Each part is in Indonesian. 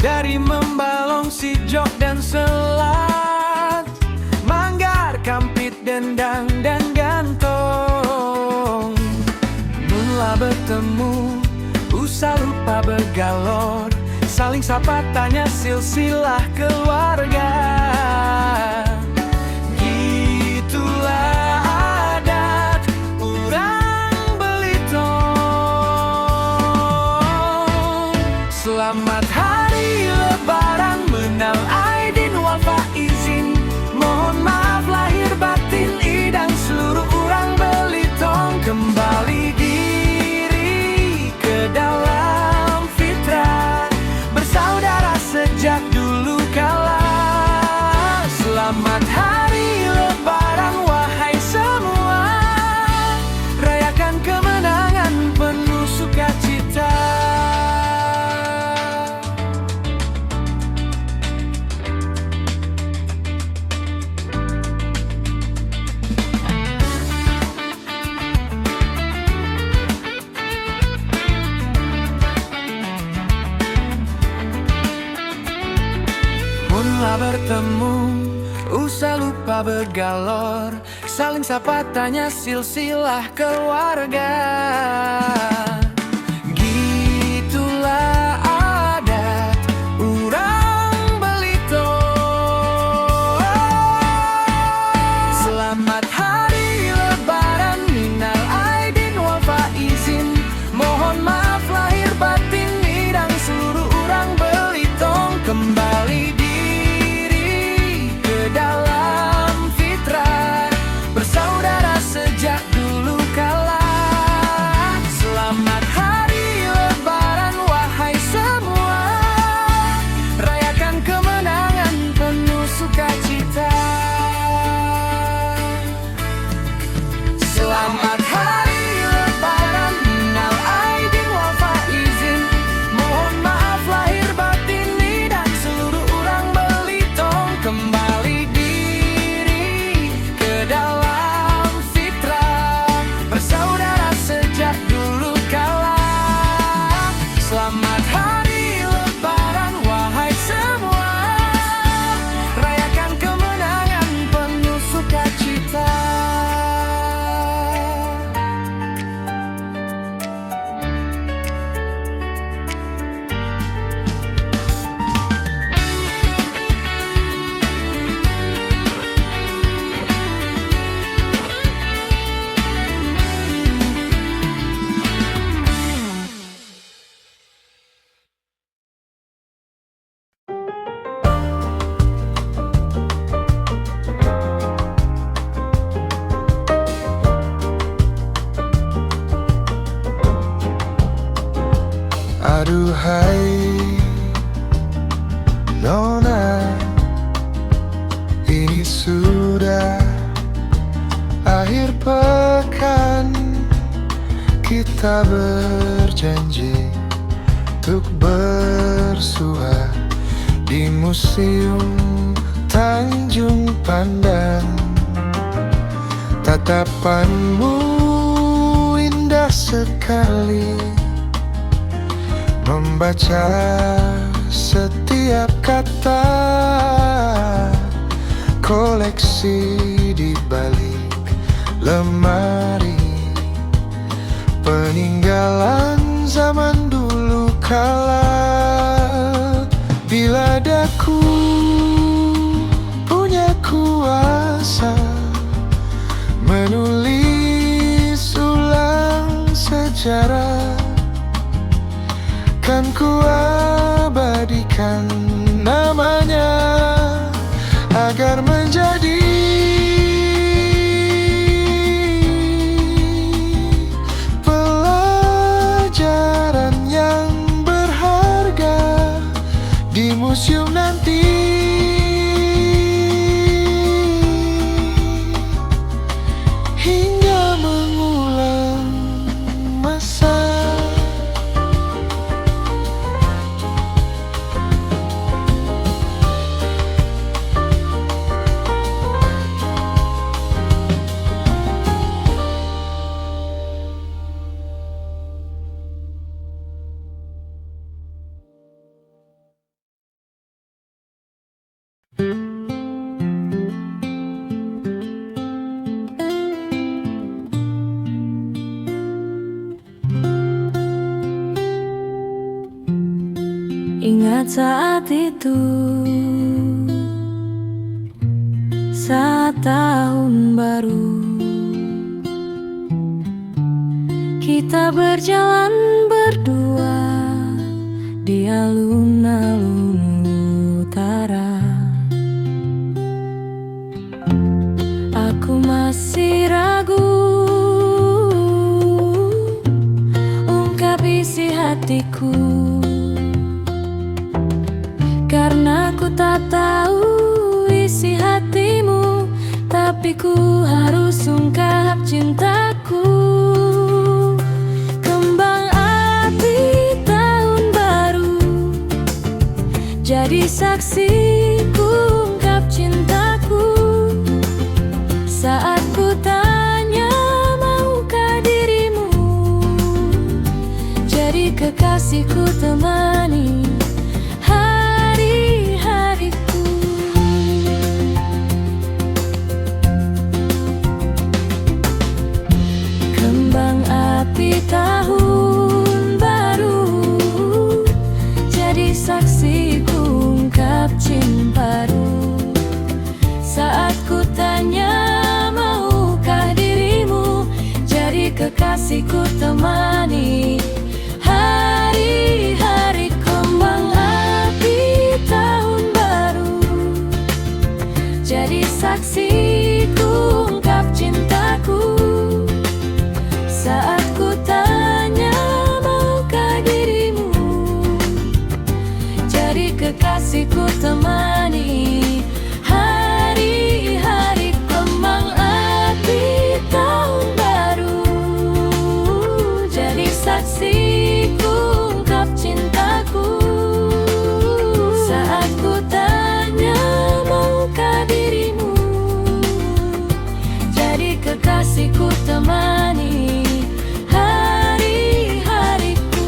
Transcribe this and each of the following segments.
Dari Membalong, Sijok, dan Selat, Manggar, Kampit, Dendang, dan Gantong. Mula bertemu, usah lupa bergalor, saling sapa tanya silsilah keluarga. Gitulah adat urang Belitung. Selamat Hari Lebaran, Minal Aidin wal Faizin. Mohon maaf lahir batin idang seluruh urang Belitung. Kembali diri ke dalam fitrah, bersaudara sejak dulu kala. Selamat Hari Lebaran wahai semua, rayakan kemenangan penuh sukacita. Mula bertemu, usah lupa bergalor, saling sapa tanya silsilah keluarga. Gitulah adat urang Belitung. Selamat Hari Lebaran, Minal Aidin wal Faizin. Mohon maaf lahir batin idang seluruh urang Belitung. Kembali dalam fitrah, bersaudara sejak dulu kala. Selamat Hari Lebaran wahai semua, rayakan kemenangan penuh sukacita. Selamat Hari Lebaran, Minal Aidin wal Faizin. Mohon maaf lahir batin idang seluruh urang Belitung. Kembali dalam fitrah, bersaudara sejak dulu kala. Selamat Hari Lebaran wahai semua, rayakan kemenangan penuh sukacita. Aduhai Nona, ini sudah akhir pekan. Kita berjanji untuk bersua di Museum Tanjung Pandan. Tatapanmu indah sekali, membaca setiap kata, koleksi di balik lemari, peninggalan zaman dulu kala. Bila daku punya kuasa menulis ulang sejarah, kan ku abadikan namanya agar menjadi pelajaran yang berharga di museum nanti. Ingat saat itu, saat tahun baru, kita berjalan berdua di alun-alun utara. Aku masih ragu ungkap isi hatiku, karena ku tak tahu isi hatimu, tapi ku harus ungkap cintaku. Kembang api tahun baru jadi saksi ku ungkap cintaku. Saat ku tanya maukah dirimu jadi kekasihku, temani hari-hariku. Kembang api tahun baru jadi saksi ku ungkap cinta baru. Saat ku tanya kekasihku, temani hari-hari. Kembang api tahun baru jadi saksi ku ungkap cintaku. Saat ku tanya maukah dirimu jadi kekasihku, temani hari-hari. Kembang api tahun baru saksiku ungkap cintaku. Saat ku tanya maukah dirimu jadi kekasihku, temani hari-hariku.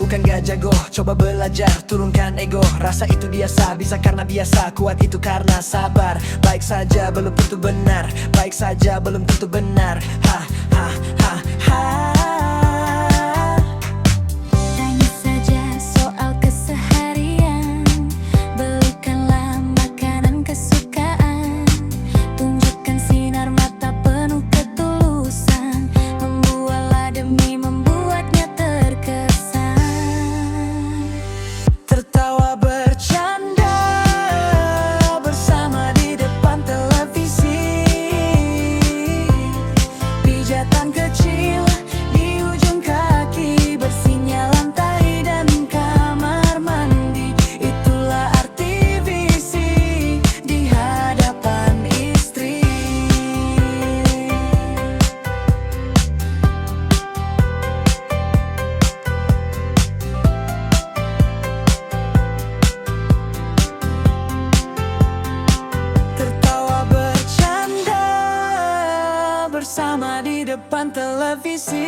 Bukan gak jago, coba belajar, turunkan ego. Rasa itu biasa, bisa karena biasa. Kuat itu karena sabar. Baik saja belum tentu benar, baik saja belum tentu benar. Ha ha ha ha. Tanya saja soal keseharian, belikanlah makanan kesukaan, tunjukkan sinar mata penuh ketulusan, membuatlah demi membuatnya terkesan. Tertawa bercanda bersama di depan televisi, pijatan kecil di bersama di depan televisi.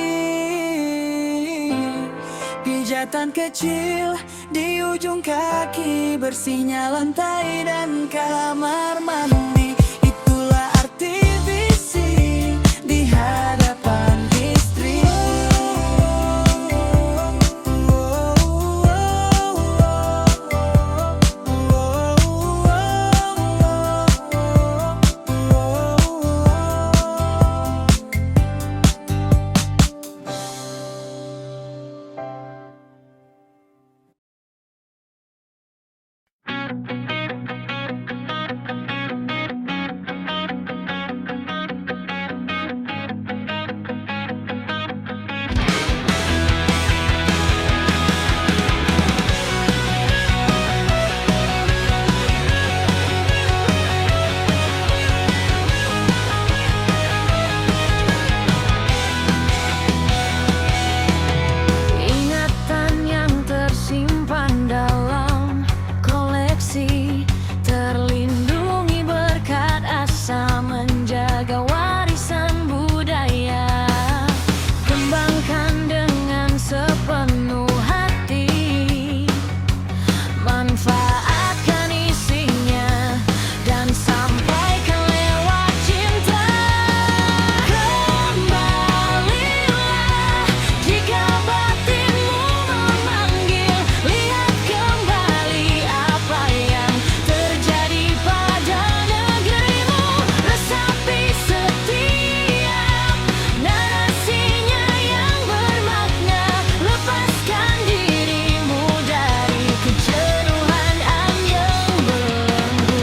Pijatan kecil di ujung kaki, bersihnya lantai dan kamar mandi. Itulah arti visi di hadapan istri. Ingatan yang tersimpan dalam koleksi, terlindungi berkat asa menjaga warisan budaya. Kembangkan dengan sepenuh hati, manfaatkan isinya dan sampaikan lewat cinta. Kembalilah jika batinmu memanggil, lihat kembali apa yang terjadi pada negerimu. Resapi setiap narasinya yang bermakna, lepaskan dirimu dari kejenuhan yang belenggu.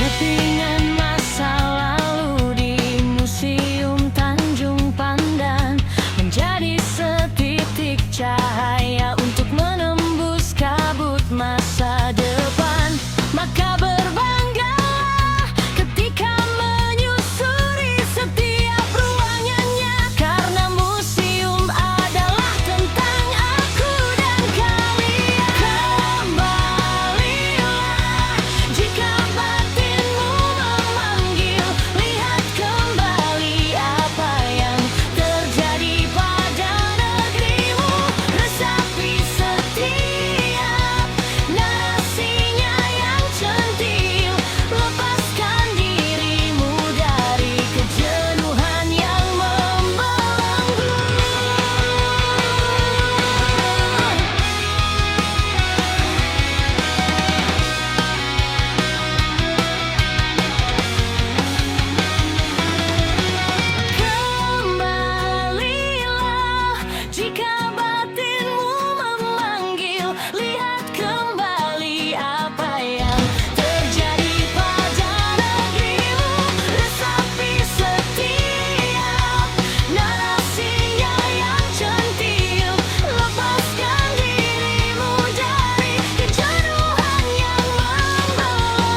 Kepingan masa lalu di Museum Tanjung Pandan menjadi setitik cahaya untuk menembus kabut masa depan. Maka berbanggalah ketika menyusuri setiap ruangannya, karena museum adalah tentang aku dan kalian. Kembalilah jika batinmu memanggil, lihat kembali apa yang terjadi pada negerimu. Resapi setiap narasinya yang centil, lepaskan dirimu dari kejenuhan yang membelenggu. Kembalilah jika batinmu memanggil, lihat kembali apa yang terjadi pada negerimu. Resapi setiap narasinya yang centil, lepaskan dirimu dari kejenuhan yang membelenggu.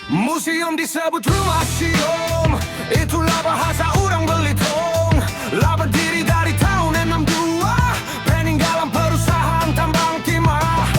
Museum disebut rumah sium, itulah bahasa orang Belitung. Lah berdiri dari tahun 62, peninggalan perusahaan tambang timah.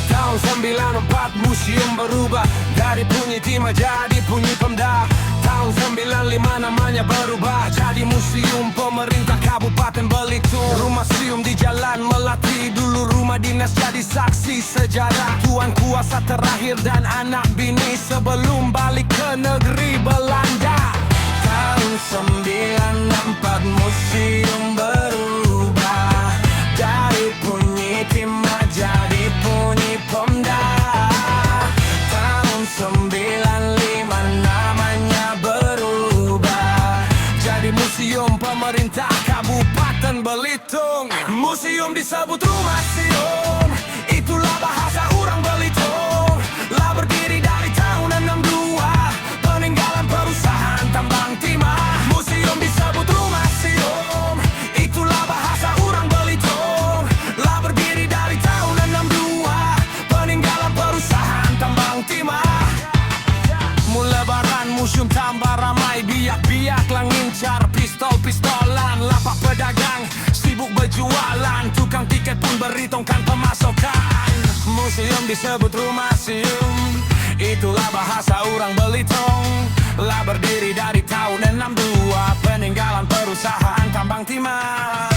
Tahun 94 museum berubah dari bunyi timah jadi bunyi Pemda. Tahun 95 namanya berubah jadi Museum Pemerintah Kabupaten Belitung. Rumah sium di Jalan Melati, dulu rumah dinas jadi saksi sejarah. Tuan kuasa terakhir dan anak bini sebelum balik ke negeri Belanda. Tahun 94 museum berubah dari bunyi timah jadi bunyi Pemda. Tahun 95 namanya berubah jadi Museum Pemerintah Kabupaten orang Belitung. Museum disebut rumah siom, itulah bahasa orang Belitung. Lah berdiri dari tahun 62, peninggalan perusahaan tambang timah. Museum disebut rumah siom, itulah bahasa orang Belitung. Lah berdiri dari tahun 62, peninggalan perusahaan tambang timah. Lebaran museum tambah ramai, biak-biak lang ngincar pistol-pistolan. Lapak pedagang sibuk berjualan, tukang tiket pun berhitungkan pemasukan. Museum disebut rumah sium, itulah bahasa orang Belitung. Lah berdiri dari tahun 62, peninggalan perusahaan tambang timah.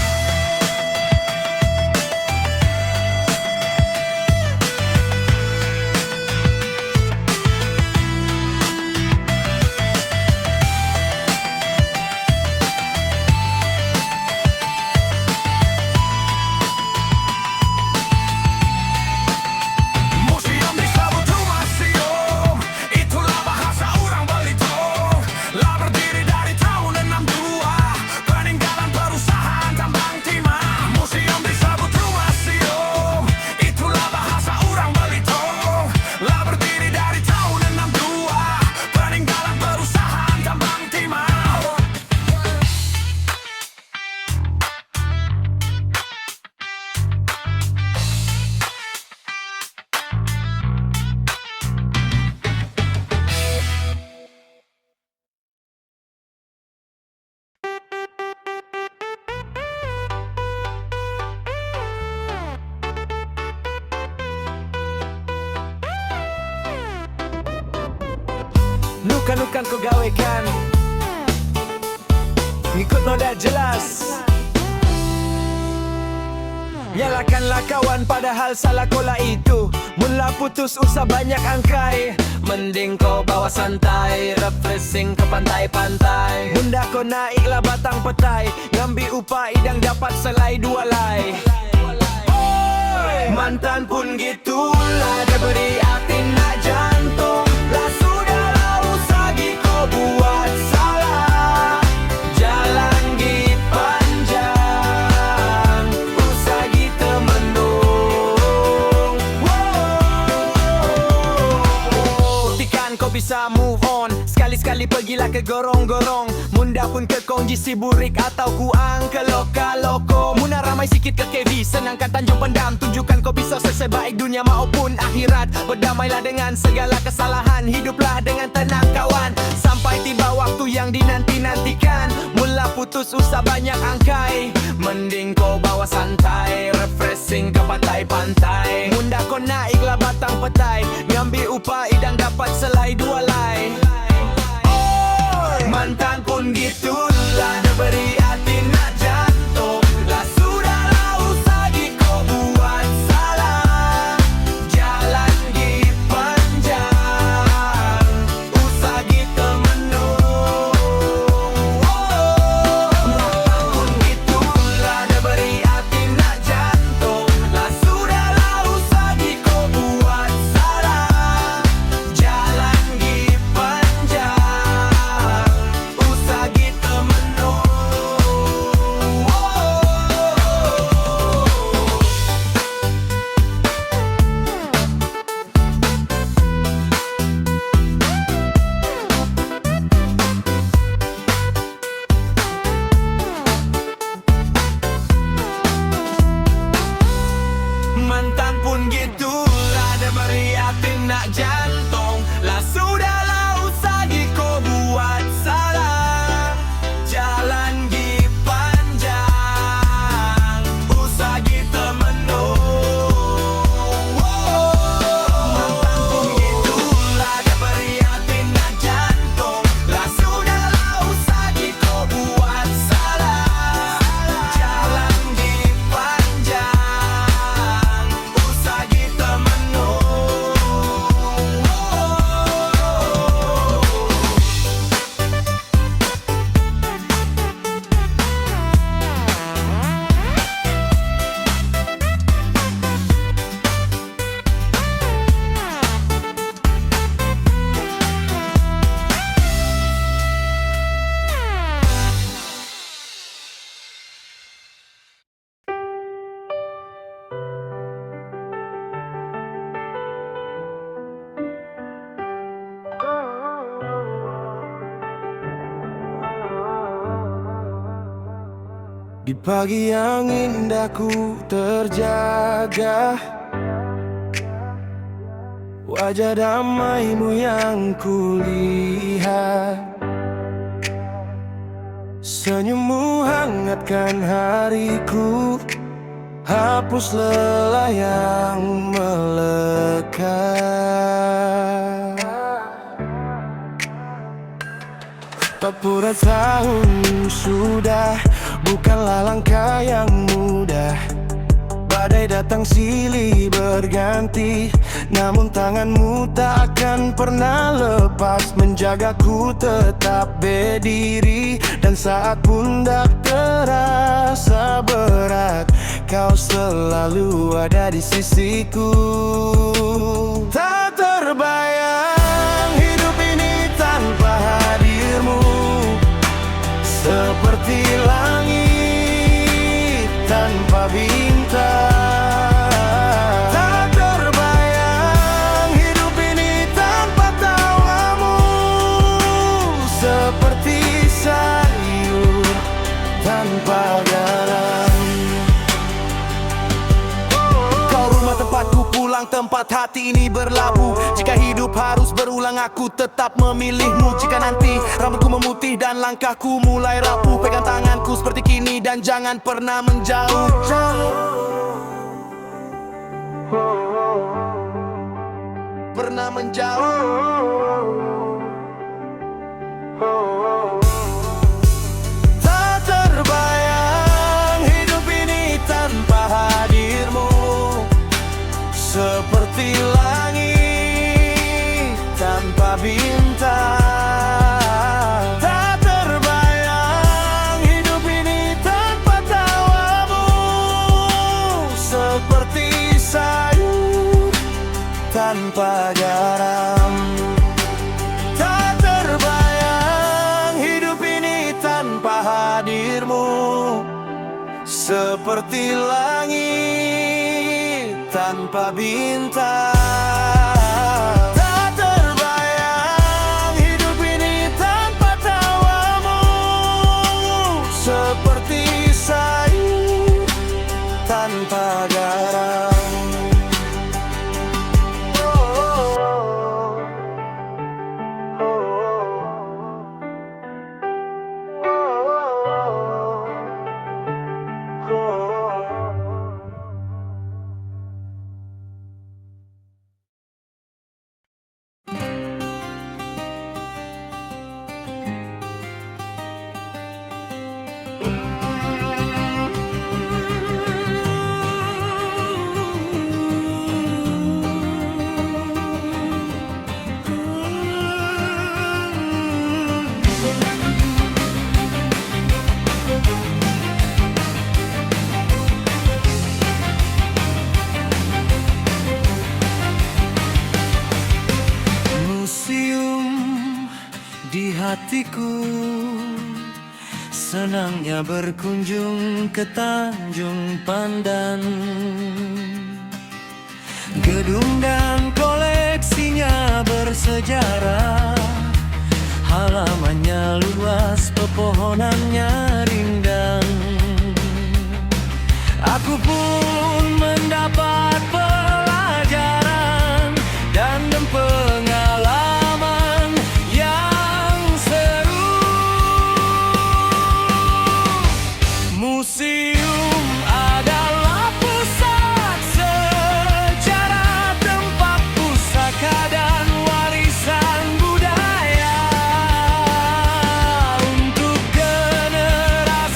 Nukan-nukan kau gawekan, ngikut noda jelas. Nyalakanlah kawan padahal salah kola itu. Mula putus usah banyak angkai, mending kau bawa santai, refreshing ke pantai-pantai. Bunda kau naiklah batang petai, ngambil upah idang dapat selai dua lai. Mantan pun gitulah, dia beri hati nak jantung. Lah sudahlah usagi kau buat salah, jalan git panjang, usagi temenung. Buktikan kau bisa move on, sekali-sekali pergilah ke gorong-gorong. Munda pun ke kongji si burik atau kuang ke loka-loko. Muna ramai sikit ke KV, senangkan Tanjung Pendam. Tunjukkan kau bisa sebaik dunia maupun akhirat. Berdamailah dengan segala kesalahan, hiduplah dengan tenang kawan, sampai tiba waktu yang dinanti-nantikan. Mula putus usah banyak angkai, mending kau bawa santai, refreshing ke pantai-pantai. Munda kau naiklah batang petai, ngambil upah idang dapat selai dua lai. Mantan pun gitulah, dia beri hati nak jantung. Lah sudahlah usagi kau buat salah, jalan git panjang, usagi temenung. Mantan pun gitulah, dia beri hati nak jantung. Lah sudahlah usagi kau buat salah, jalan git panjang. Di pagi yang indah ku terjaga, wajah damaimu yang kulihat. Senyummu hangatkan hariku, hapus lelah yang melekat. Tak pura tahun sudah, bukanlah langkah yang mudah. Badai datang silih berganti, namun tanganmu tak akan pernah lepas menjagaku tetap berdiri. Dan saat pundak terasa berat, kau selalu ada di sisiku. Tak terbayang hidup ini tanpa hadirmu, seperti langit tanpa bintang. Tak terbayang hidup ini tanpa tawamu, seperti sayur tanpa garam. Kau rumah tempatku pulang, tempat hati ini berlabuh. Jika hidup harus berulang, aku tetap memilihmu. Jika nanti rambutku memutih dan langkahku mulai rapuh, pegang tanganku seperti kini dan jangan pernah menjauh. Pernah menjauh. Tak terbayang hidup ini tanpa hadirmu, seperti langit tanpa bintang. Tak terbayang hidup ini tanpa tawamu, seperti sayur tanpa garam. Tak terbayang hidup ini tanpa hadirmu, seperti langit tanpa bintang. Tak terbayang hidup ini tanpa tawamu, seperti sayur tanpa garam. Di hatiku senangnya berkunjung ke Tanjung Pandan. Gedung dan koleksinya bersejarah, halamannya luas, pepohonannya rindang. Aku pun mendapat pelajaran dan pengalaman yang seru. Museum adalah pusat sejarah, tempat pusaka dan warisan budaya untuk generasi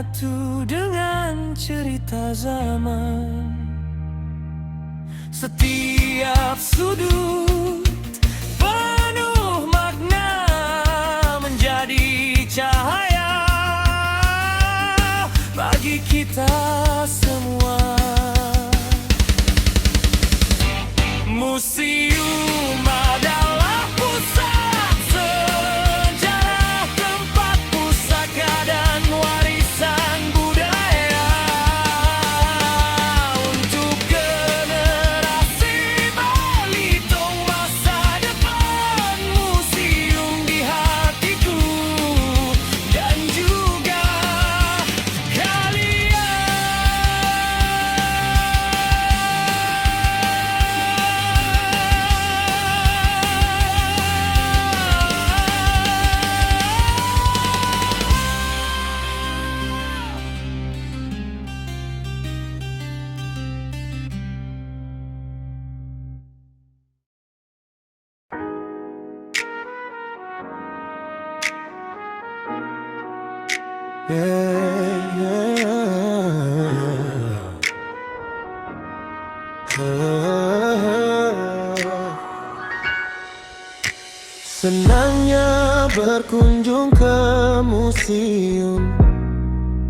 menyatu dengan cerita zaman. Setiap sudut penuh makna, menjadi cahaya bagi kita semua. Museum adalah pusat sejarah, tempat pusaka dan warisan budaya untuk generasi Belitung masa depan. Museum di hatiku dan juga kalian. Senangnya berkunjung ke museum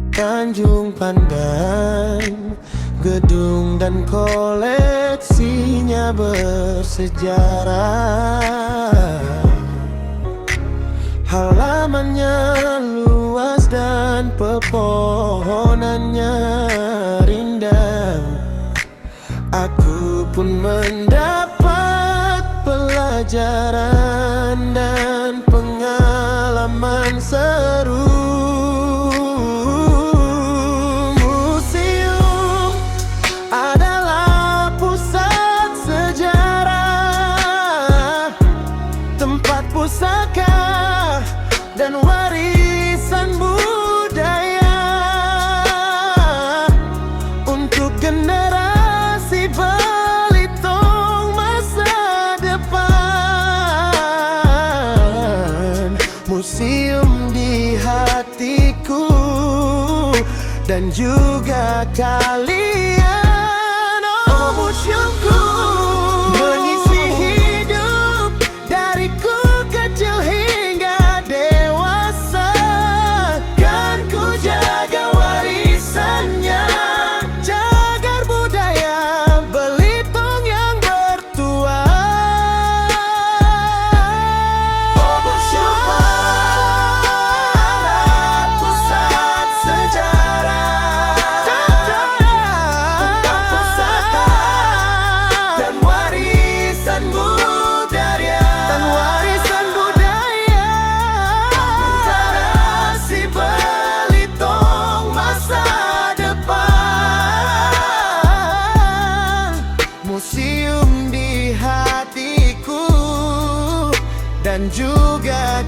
Tanjung Pandan. Gedung dan koleksinya bersejarah. Halamannya luas dan pepohonannya rindang. Aku pun mendapat pelajaran dan pengalaman seru. Museum adalah pusat sejarah, tempat pusaka dan warisan budaya untuk generasi Belitung masa depan. Museum di hatiku dan juga kalian. Oh, museumku mengisi hidup dariku kecil hingga dewasa. Kan ku jaga warisannya, jagar budaya Belitung yang bertuah. Oh, museum adalah pusat sejarah, tempat pusaka dan warisan budaya, generasi Belitung masa depan. Museum di hatiku dan juga